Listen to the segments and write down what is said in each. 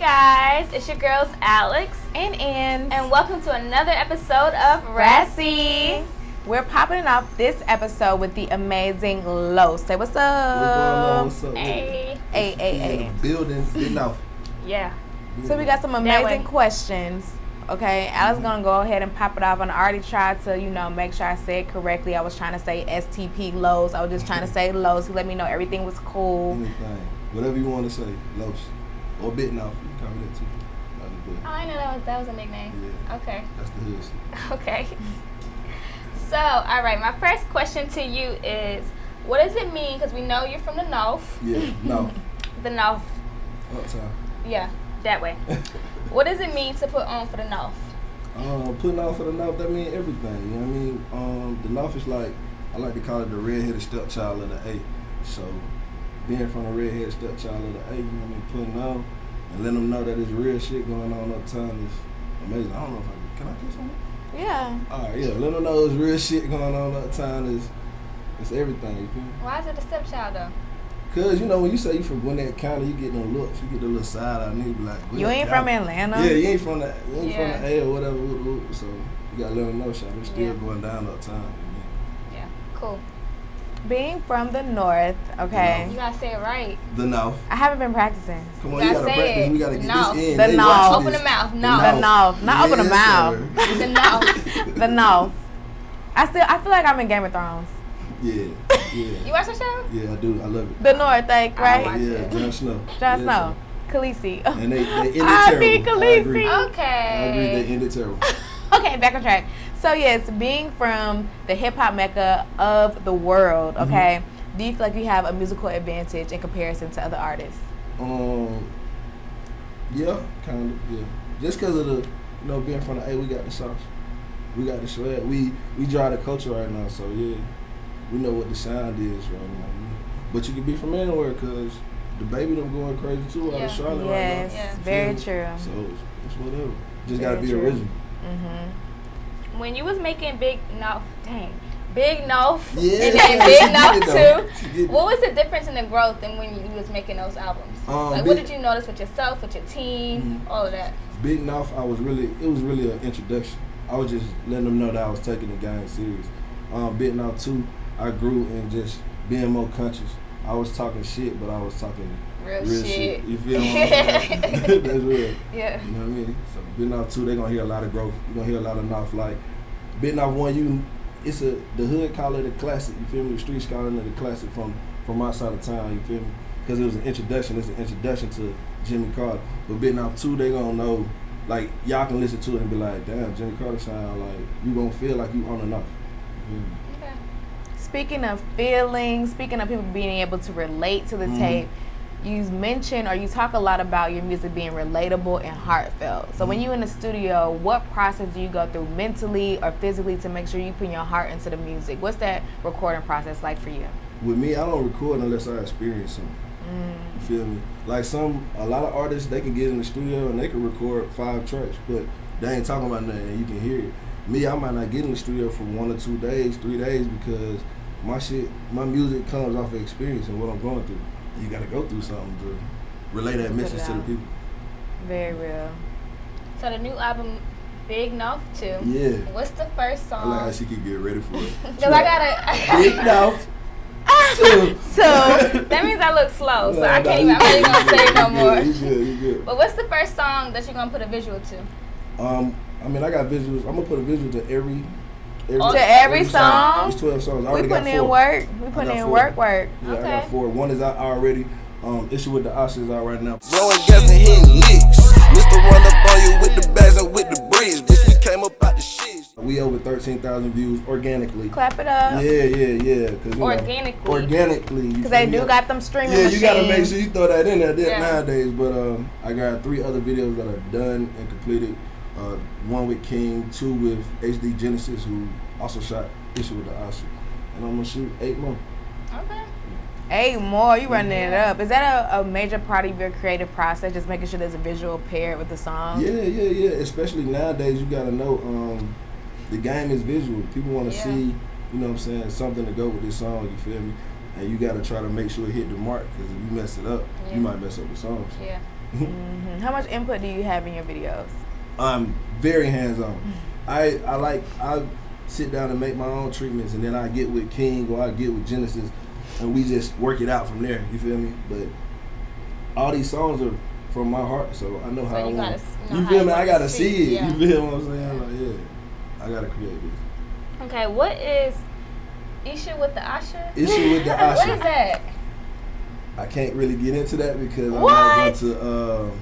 guys, it's your girls Alex and Ann, and welcome to another episode of Rassy. We're popping off this episode with the amazing LOS. Say what's up? What's up? Hey. Hey. Building, getting off. Yeah. So we got some amazing questions. Okay, Alex gonna go ahead and pop it off. And I already tried to, make sure I say it correctly. I was trying to say STP LOS. I was just trying to say LOS. He let me know everything was cool. Anything, whatever you want to say, LOS or Bit Nawf. You can call me that too. Oh, I know that was a nickname. Yeah. Okay. That's the hood shit. Okay. So, all right, my first question to you is, what does it mean? Because we know you're from the Nawf. Yeah, Nawf. The Nawf. Uptown. Yeah, that way. What does it mean to put on for the Nawf? Putting on for the Nawf, that means everything. You know what I mean? The Nawf is like, I like to call it the redheaded stepchild of the A. So, being from the redheaded stepchild of the A, you know what I mean? Putting on and letting them know that there's real shit going on uptown is amazing. I don't know if can I kiss on it? Yeah. Alright, yeah. Let them know there's real shit going on uptown it's everything, you feel me? Why is it a stepchild though? Cause when you say you from Gwinnett County, you get them looks, you get the little side out, and you be like, you ain't from Atlanta. Yeah, you ain't from the A or whatever. So you gotta let them know, shot. It's still going down uptown. Yeah, cool. Being from the North, okay. You gotta say it right. The Nawf. I haven't been practicing. Come on, you gotta practice. We gotta get this in. The Nawf. Open the mouth. The Nawf. Not open the mouth. The Nawf. The Nawf. I feel like I'm in Game of Thrones. Yeah. You watch the show? Yeah, I do. I love it. The North, like, right? Yeah, Jon Snow. Jon Snow. Khaleesi. And they ended terrible. Khaleesi. Okay. I agree. They ended terrible. Okay, back on track. So yes, being from the hip hop mecca of the world, okay, do you feel like you have a musical advantage in comparison to other artists? Yeah, kind of, yeah. Just because of the, being from the A, we got the sauce. We got the swag. We drive the culture right now, so yeah, we know what the sound is right now. But you can be from anywhere, because the baby them going crazy too out of Charlotte right now. Yes, very true. So it's whatever. Just got to be original. When you was making Big Nawf, and then Yeah, Big Nawf too, what was the difference in the growth and when you was making those albums? What did you notice with yourself, with your team, all of that? Big Nawf, it was really an introduction. I was just letting them know that I was taking the game serious. Big Nawf 2, I grew in just being more conscious. I was talking shit, but I was talking real shit. You feel what I'm saying? That's real. Yeah. You know what I mean? So Big Nawf 2, they're gonna hear a lot of growth. You're gonna hear a lot of Nawf. Like Big Nawf 1, the hood call it a classic. You feel me? The streets call it a classic from outside of town. You feel me? Because it was an introduction. It's an introduction to Jimmy Carter. But Big Nawf 2, they gonna know. Like, y'all can listen to it and be like, damn, Jimmy Carter sound like, you gonna feel like you on enough. Okay. Speaking of feelings, speaking of people being able to relate to the tape, you mention or you talk a lot about your music being relatable and heartfelt. So when you're in the studio, what process do you go through mentally or physically to make sure you put your heart into the music? What's that recording process like for you? With me, I don't record unless I experience something. You feel me? Like a lot of artists, they can get in the studio and they can record 5 tracks, but they ain't talking about nothing and you can hear it. Me, I might not get in the studio for 1 or 2 days, 3 days, because my music comes off of experience and what I'm going through. You gotta go through something to relay that message to the people. Very real. So the new album, Big Nawf 2. Yeah. What's the first song? I like how she can get ready for it. Because I gotta. Big Nawf 2. So that means I look slow, so I'm not even gonna say it no more. You good. But what's the first song that you're gonna put a visual to? I got visuals. I'm gonna put a visual to every song. It's 12 songs. We putting in work. We putting in work. Yeah, okay. I got 4. 1 is out already. Isha Wit Da Asha is out right now. Blowing gas and hitting licks. Mr. Run up on you with the bags and with the bridge. Bitch, we came up out the shit. We over 13,000 views organically. Clap it up. Yeah. Organically. Because they do got them streaming machines. You gotta make sure you throw that in there nowadays. But I got 3 other videos that are done and completed. 1 with King, 2 with HD Genesis, who also shot Isha Wit Da Asha. And I'm gonna shoot 8 more. Okay. 8 more, you running it up. Is that a major part of your creative process, just making sure there's a visual paired with the song? Yeah. Especially nowadays, you gotta know the game is visual. People wanna see, you know what I'm saying, something to go with this song, you feel me? And you gotta try to make sure it hit the mark, because if you mess it up, you might mess up the song. Yeah. How much input do you have in your videos? I'm very hands-on. I sit down and make my own treatments, and then I get with King or I get with Genesis, and we just work it out from there. You feel me? But all these songs are from my heart, so I know how I want. You feel me? I gotta see it. Yeah. You feel what I'm saying? Like, yeah, I gotta create this. Okay, what is Isha Wit Da Asha? Isha Wit Da Asha. What is that? I can't really get into that because I'm not going to.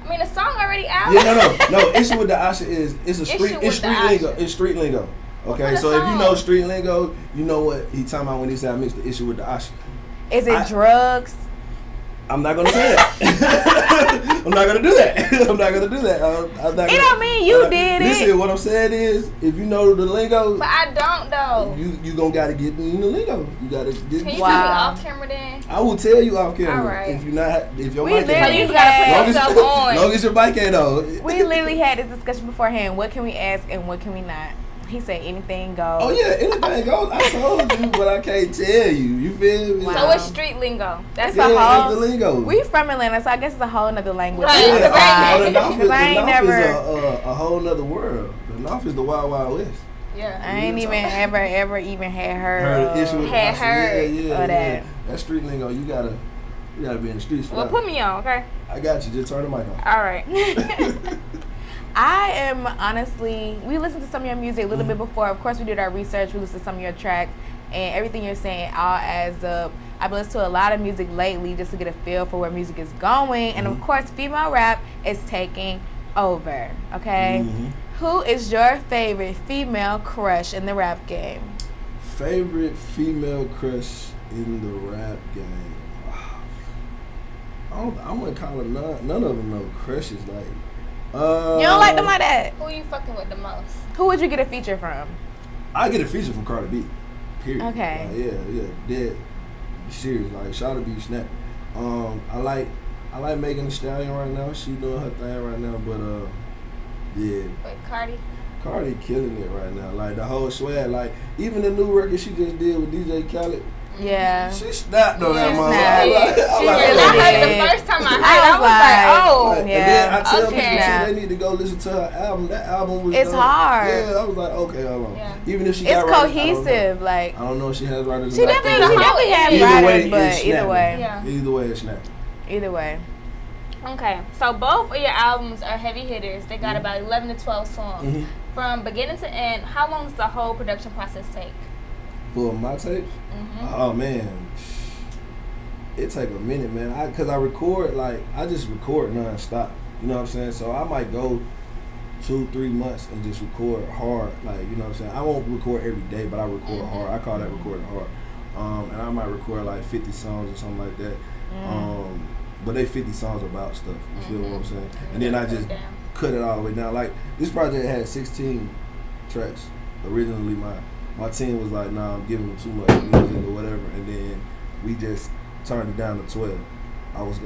I mean, the song already out. Yeah, no. Isha Wit Da Asha is street lingo. It's street lingo. Okay, so if you know street lingo, you know what he talking about when he said I mixed the Isha with the Asha. Is it drugs? I'm not gonna say that. I'm not gonna do that. I'm not gonna do that. It don't mean you did it. Listen, what I'm saying is, if you know the lingo, but I don't though. You gonna gotta get in the lingo. You gotta get. Can you tell me off camera then? I will tell you off camera. All right. If your we mic ain't you gotta put yourself on. Long as your mic ain't on. We literally had this discussion beforehand. What can we ask and what can we not? He said anything goes. Oh yeah, anything goes. I told you, but I can't tell you. You feel me? Wow. So it's street lingo. That's that's the lingo. We from Atlanta, so I guess it's a whole nother language. Right. The Nawf is a whole nother world. The Nawf is the Wild Wild West. Yeah. I ain't even ever even had heard of that. That street lingo, you gotta be in the streets for that. Put me on, okay? I got you. Just turn the mic on. All right. I am honestly, we listened to some of your music a little bit before. Of course, we did our research. We listened to some of your tracks, and everything you're saying all adds up. I've listened to a lot of music lately just to get a feel for where music is going, and of course, female rap is taking over. Okay, who is your favorite female crush in the rap game? Favorite female crush in the rap game? I wouldn't call it none of them no crushes. Like. You don't like them like that? Who you fucking with the most? Who would you get a feature from? I get a feature from Cardi B. Period. Okay. Dead serious. Like Shawty B snap. I like Megan Thee Stallion right now. She doing her thing right now, but yeah. Wait, Cardi killing it right now. Like the whole swag. Like even the new record she just did with DJ Khaled. Yeah. She snapped on that mother. I heard it the first time I heard it. I was like, oh. And then I tell people they need to go listen to her album. That album was hard. Yeah, I was like, okay, hold on. Yeah. Even if she it's got cohesive. I don't know if she has writers. She definitely has writers, but either way. Yeah. Either way, it's snapping. Either way. Okay, so both of your albums are heavy hitters. They got about 11 to 12 songs. From beginning to end, how long does the whole production process take? For my tapes? Oh man, it take a minute, man. Cause I record I just record non-stop. You know what I'm saying? So I might go 2-3 months and just record hard. Like, you know what I'm saying? I won't record every day, but I record hard. I call that recording hard. And I might record like 50 songs or something like that. But they 50 songs about stuff. You feel what I'm saying? And then I just cut it all the way down. Like this project had 16 tracks originally. My team was like, nah, I'm giving them too much music or whatever, and then we just turned it down to 12.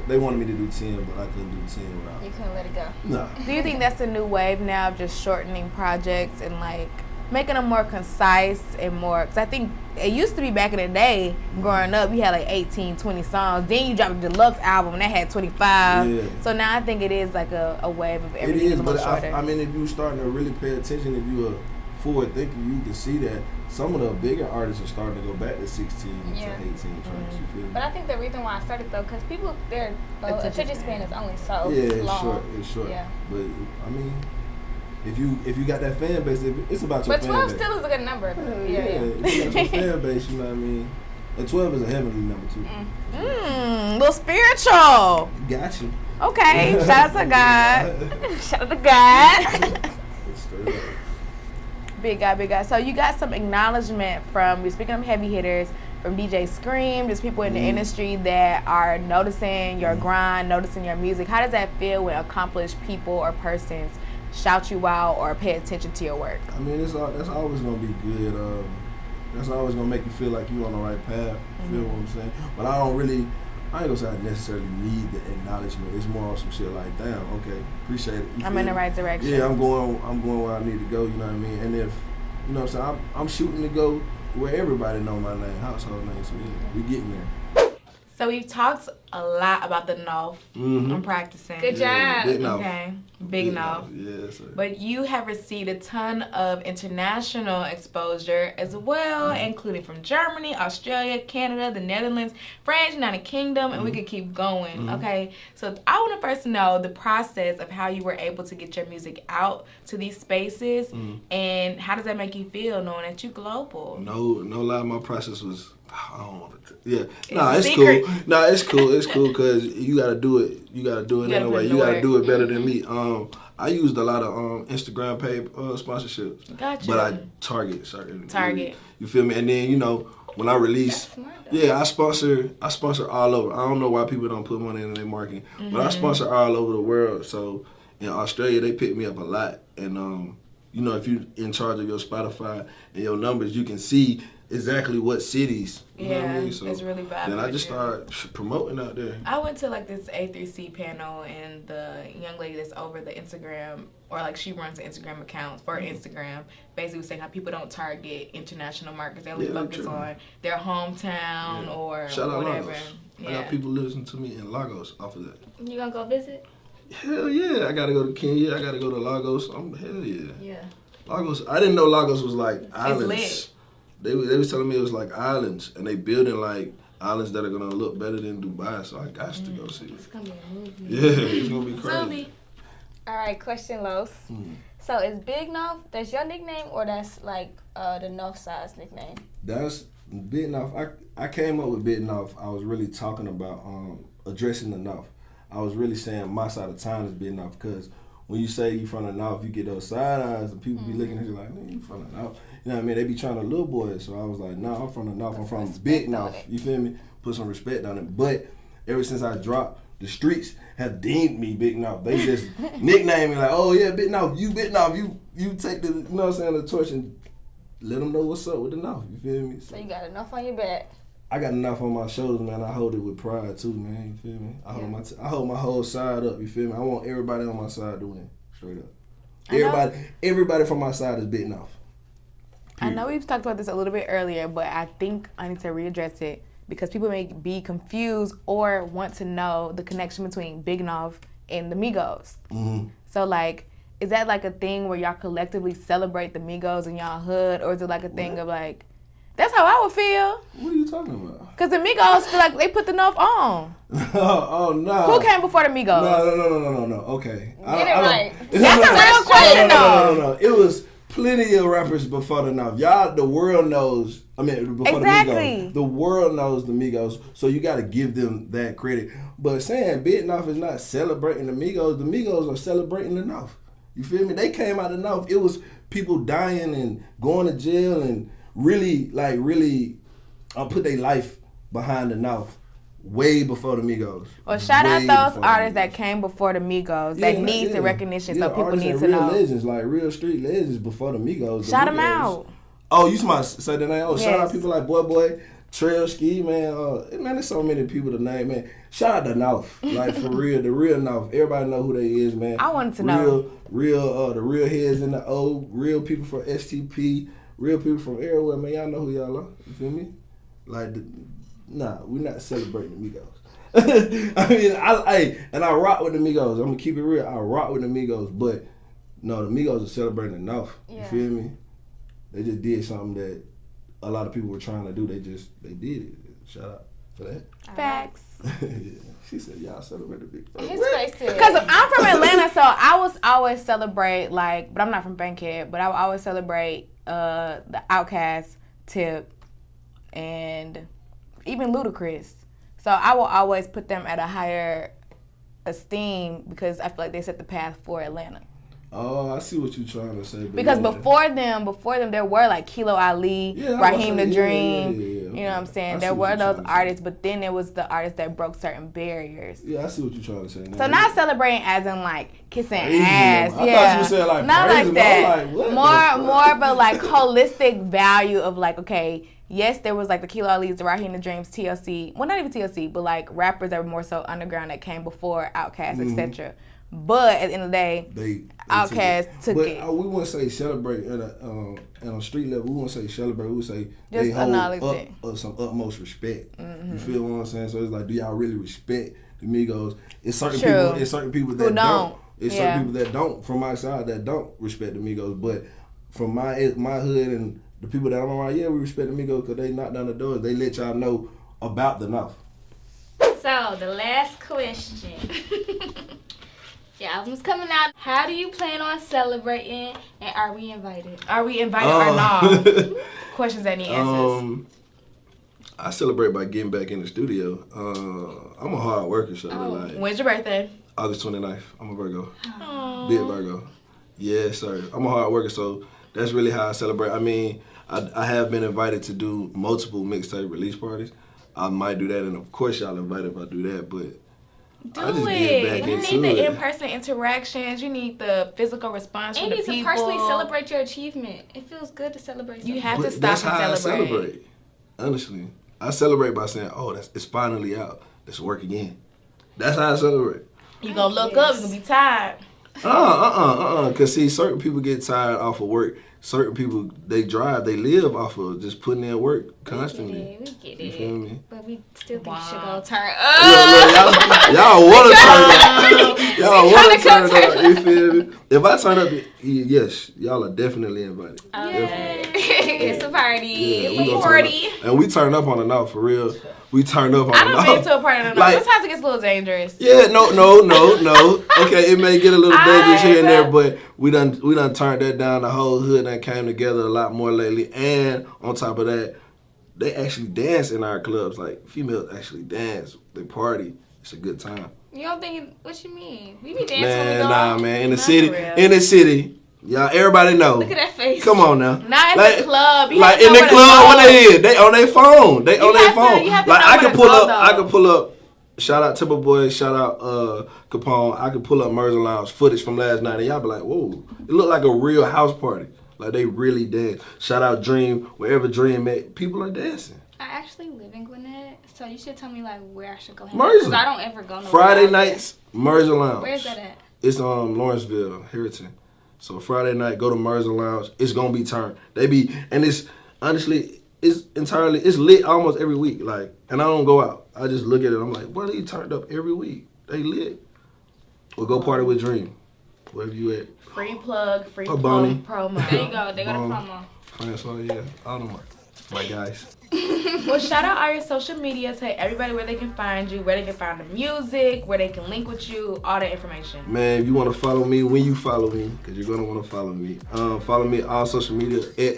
They wanted me to do 10, but I couldn't do 10 without. You couldn't let it go. No. Do you think that's a new wave now of just shortening projects and like making them more concise and more? Because I think it used to be back in the day, growing up, you had like 18, 20 songs. Then you dropped a deluxe album and that had 25. Yeah. So now I think it is like a wave of everything. It is, but shorter. I mean, if you starting to really pay attention, if you are forward thinking, you can see that some of the bigger artists are starting to go back to 16 to 18 tracks. You feel me? But I think the reason why I started though, because people, their attention span is only so long. It's short. Yeah. But I mean, if you got that fan base, it's about your fan base. But 12 still is a good number. Yeah. If you got your fan base, you know what I mean. And 12 is a heavenly number too. Little spiritual. Got you. Okay, shout out to God. Shout out to God. Straight up. Big guy. So you got some acknowledgement from, speaking of heavy hitters, from DJ Scream, just people in the industry that are noticing your grind, noticing your music. How does that feel when accomplished people or persons shout you out or pay attention to your work? I mean, that's always gonna be good. That's always gonna make you feel like you're on the right path. Feel what I'm saying? But I ain't gonna say I necessarily need the acknowledgement. It's more on some shit like, damn, okay, appreciate it. I'm in the right direction. Yeah, I'm going where I need to go. You know what I mean? And if you know what I'm saying, I'm shooting to go where everybody know my name, household name. So yeah, we getting there. So we've talked a lot about the Nawf. I'm practicing. Good job. Big Nawf. Okay, Big Nawf. Yeah, sir. But you have received a ton of international exposure as well, including from Germany, Australia, Canada, the Netherlands, France, United Kingdom, and we could keep going. Okay, so I want to first know the process of how you were able to get your music out to these spaces, and how does that make you feel knowing that you're global? No lie, my process was. I don't want to. Yeah, It's it's secret. cool. It's cool. It's cool because you gotta do it. You gotta do it anyway. You gotta do it better than me. I used a lot of Instagram paid sponsorships. Gotcha. But I target certain. Target. You feel me? And then when I release, I sponsor all over. I don't know why people don't put money in their marketing, but I sponsor all over the world. So in Australia, they pick me up a lot, and if you're in charge of your Spotify and your numbers, you can see exactly what cities. You know what I mean? So it's really bad. then I just started promoting out there. I went to like this A3C panel, and the young lady that's over the Instagram, or like she runs the Instagram accounts for Instagram, basically was saying how people don't target international markets. They only focus on their hometown or Shout out whatever. Lagos. I got people listening to me in Lagos off of that. You gonna go visit? Hell yeah, I gotta go to Kenya. I gotta go to Lagos. Hell yeah. Yeah. Lagos. I didn't know Lagos was like islands. lit. They was telling me it was like islands, and they building like islands that are gonna look better than Dubai. So I got to go see it. It's gonna be a movie. Yeah, it's gonna be crazy. All right, question, Los. So is Big Nawf, that's your nickname, or that's like the North Side's nickname? That's Big Nawf. I came up with Big Nawf. I was really talking about addressing the Nawf. I was really saying my side of town is Big Nawf, because when you say you from the North, you get those side eyes, and people be looking at you like, man, you from the North. You know what I mean? They be trying to little boys. So I was like, nah, I'm from the North. I'm from Big Nawf. You feel me? Put some respect on it. But ever since I dropped, the streets have deemed me Big Nawf. They just nickname me like, oh yeah, Big Nawf. You Big Nawf. You take the, you know what I'm saying, the torch and let them know what's up with the Nawf. You feel me? So you got enough on your back. I got enough on my shoulders, man. I hold it with pride too, man. You feel me? I hold my whole side up. You feel me? I want everybody on my side to win, straight up. Everybody from my side is Big Nawf. I know we've talked about this a little bit earlier, but I think I need to readdress it because people may be confused or want to know the connection between Big Nawf and the Migos. So like, is that like a thing where y'all collectively celebrate the Migos in y'all hood, or is it like a thing of like, that's how I would feel? What are you talking about? Because the Migos feel like they put the Nawf on. Oh no. Who came before the Migos? No. Okay. Get it right. That's a real question though. No. It was plenty of rappers before the Nawf. Y'all, the world knows. I mean, before the Migos. The world knows the Migos, so you got to give them that credit. But saying Big Nawf is not celebrating the Migos are celebrating the Nawf. You feel me? They came out of the Nawf. It was people dying and going to jail and really put their life behind the Nawf way before the Migos. Well, shout out those artists that came before the Migos that needs the recognition, so people need to know. Legends, like real street legends before the Migos. Shout them out. Oh, you say the name? Oh, yes. Shout out people like Boy, Trail Ski, man. Man, there's so many people to name, man. Shout out to Nawf, like for real, the real Nawf. Everybody know who they is, man. I wanted to know. The real heads in the O, real people from STP, real people from everywhere, man. Y'all know who y'all are. You feel me? Like, we're not celebrating the Migos. I mean, I rock with the Migos. I'm gonna keep it real. I rock with the Migos, but no, the Migos are celebrating the Nawf. You feel me? They just did something that a lot of people were trying to do. They did it. Shout out for that. Facts. Yeah. She said, y'all celebrate the big folks. Because I'm from Atlanta, so I was always celebrate, like, but I'm not from Bankhead, but I would always celebrate the Outkast, Tip, and even Ludacris. So I will always put them at a higher esteem because I feel like they set the path for Atlanta. Oh, I see what you're trying to say. Because before them, there were like Kilo Ali, Raheem the Dream. You know what I'm saying? There were those artists, but then there was the artists that broke certain barriers. Yeah, I see what you're trying to say. So not celebrating as in like kissing ass. I thought you said like not like that. Like, more of a like holistic value of like, okay, yes, there was like the Kilo Ali's, the Raheem the Dreams, TLC. Well, not even TLC, but like rappers that were more so underground that came before Outkast, etc. but at the end of the day, they Outkast took it. But we wouldn't say celebrate at a street level. We wouldn't say celebrate. We would say Just they hold acknowledge it. some utmost respect. You feel what I'm saying? So it's like, do y'all really respect the Migos? It's certain people. It's certain people that don't. It's certain people that don't, from my side, that don't respect the Migos. But from my hood and the people that I'm around, yeah, we respect the Migos because they knock down the doors. They let y'all know about the Nawf. So the last question. Your album's coming out. How do you plan on celebrating, and are we invited? Are we invited or not? Questions that need answers. I celebrate by getting back in the studio. I'm a hard worker, so like. When's your birthday? August 29th. I'm a Virgo. Aww. Big Virgo. Yes, sir. I'm a hard worker, so that's really how I celebrate. I mean, I have been invited to do multiple mixtape release parties. I might do that, and of course y'all invited if I do that, but I just get back You into need the it. in-person interactions. You need the physical response from the people. And you need to personally celebrate your achievement. It feels good to celebrate something. You have to But stop that's and how celebrate. I celebrate. Honestly, I celebrate by saying, "Oh, it's finally out. Let's work again." That's how I celebrate. You gonna look up, you gonna be tired. Cause see, certain people get tired off of work. Certain people, they live off of just putting in work constantly. We get it. You feel me? But we still think you should Wow. go turn Look, y'all want to turn up. Y'all want to tryna turn go up. You feel me? If I turn up, yes, y'all are definitely invited. It's a party. Yeah, It's we a gonna party. turn up. And we turn up on the Nawf for real. We turn up on I the done been Nawf. to a party on the Like- Nawf. Sometimes it gets a little dangerous. Yeah, no. Okay, it may get a little dangerous here and there, but we done turned that down. The whole hood done came together a lot more lately. And on top of that, they actually dance in our clubs. Like, females actually dance. They party. It's a good time. You don't think what you mean? We be dancing when we Man, go nah, out. man. In Not the city, y'all, everybody know. Look at that face. Come on now. Not at the club. You Like have to in know the where to club go. when they is. They on their phone. They on their have to- phone. you have to Like know I where can to pull go, up. I though. can pull up. Shout out Timber Boy. Shout out Capone. I can pull up Mercer Lounge footage from last night, and y'all be like, "Whoa!" It looked like a real house party. Like they really dance. Shout out Dream. Wherever Dream met, people are dancing. I actually live in Gwinnett, so you should tell me like where I should go. Mercer. Because I don't ever go nowhere. Friday out there. nights, Mercer Lounge. Where's that at? It's Lawrenceville, Harrington. So Friday night, go to Mercer Lounge. It's gonna be turned. And it's honestly, it's lit almost every week. Like, and I don't go out. I just look at it. I'm like, what are you turned up every week? They lit. Or go party with Dream, wherever you at. Free plug, free Or Bonnie. promo. There you go. They got a promo. So yeah, all them. My guys. Well, shout out all your social media. Tell everybody where they can find you, where they can find the music, where they can link with you, all that information. Man, if you want to follow me, when you follow me, because you're going to want to follow me. Follow me all social media at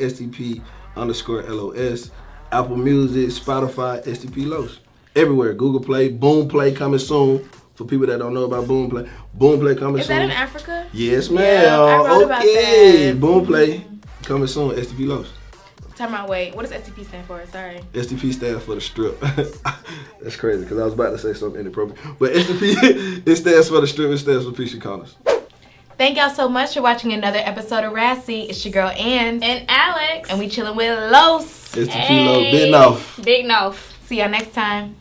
STP_LOS. Apple Music, Spotify, STP LOS. Everywhere. Google Play, Boom Play coming soon. For people that don't know about Boom Play. Boom Play coming Is soon. that in Africa? Yes, ma'am. Yeah, I wrote about Okay. that. Boom Play coming soon, STP LOS. Tell me, wait. What does STP stand for? Sorry. STP stands for the strip. That's crazy because I was about to say something inappropriate. But STP, it stands for the strip. It stands for Peace and Corners. Thank y'all so much for watching another episode of Rassy. It's your girl, Ann. And Alex. And we chilling with Los. STP LOS, Big Nawf. Big Nawf. See y'all next time.